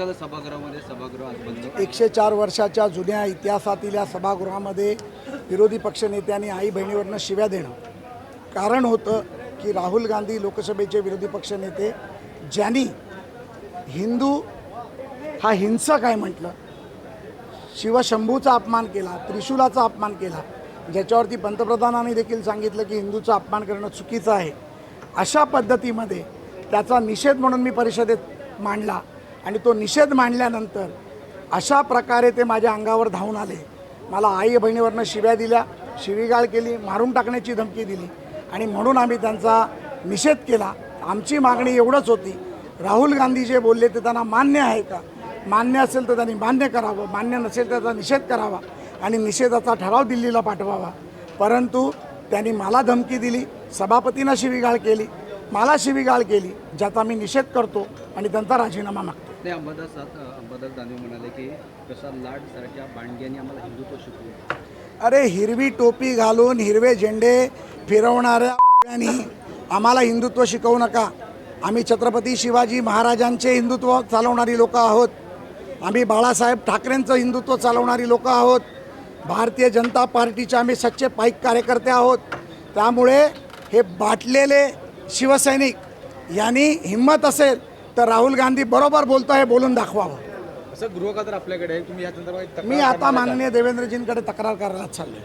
झालं सभागृहामध्ये, सभागृह आज बंद? 104 वर्षाच्या जुन्या इतिहासातील या सभागृहामध्ये विरोधी पक्षनेत्यांनी आई बहिणीवरनं शिव्या देणं कारण होतं की राहुल गांधी लोकसभेचे विरोधी पक्षनेते ज्यांनी हिंदू हा हिंसक आहे म्हटलं, शिवशंभूचा अपमान केला, त्रिशूलाचा अपमान केला, ज्याच्यावरती पंतप्रधानांनी देखील सांगितलं की हिंदूचा अपमान करणं चुकीचं आहे, अशा पद्धतीमध्ये त्याचा निषेध म्हणून मी परिषदेत मांडला आणि तो निषेध मांडल्यानंतर अशा प्रकारे ते माझ्या अंगावर धावून आले. मला आई बहिणीवरनं शिव्या दिल्या, शिवीगाळ केली, मारून टाकण्याची धमकी दिली आणि म्हणून आम्ही त्यांचा निषेध केला. आमची मागणी एवढंच होती, राहुल गांधी जे बोलले ते त्यांना मान्य आहे का? मान्य असेल तर त्यांनी मान्य करावं, मान्य नसेल तर त्याचा निषेध करावा आणि निषेधाचा ठराव दिल्लीला पाठवावा. परंतु त्यांनी मला धमकी दिली, सभापतींना शिवीगाळ केली, मला शिवीगाळ केली, ज्याचा मी निषेध करतो आणि त्यांचा राजीनामा मागतो. अंबादास दानवे म्हणाले की प्रसाद लाड सारख्या बांडग्यांनी आम्हाला हिंदुत्व शिकवलं. अरे हिरवी टोपी घालून हिरवे झेंडे फिरवणाऱ्या आम्हाला हिंदुत्व शिकवू नका. आम्ही छत्रपती शिवाजी महाराजांचे हिंदुत्व चालवणारी लोक आहोत. आम्ही बाळासाहेब ठाकरेंचं हिंदुत्व चालवणारी लोक आहोत. भारतीय जनता पार्टीचे आम्ही सच्चे पाईक कार्यकर्ते आहोत. त्यामुळे हे बाटलेले शिवसैनिक यांनी हिंमत असेल तर राहुल गांधी बरोबर बोलतो हे बोलून दाखवावं. असं गृहखातर आपल्याकडे आहे, तुम्ही या संदर्भात मी आता माननीय देवेंद्रजींकडे तक्रार करायला चाललोय.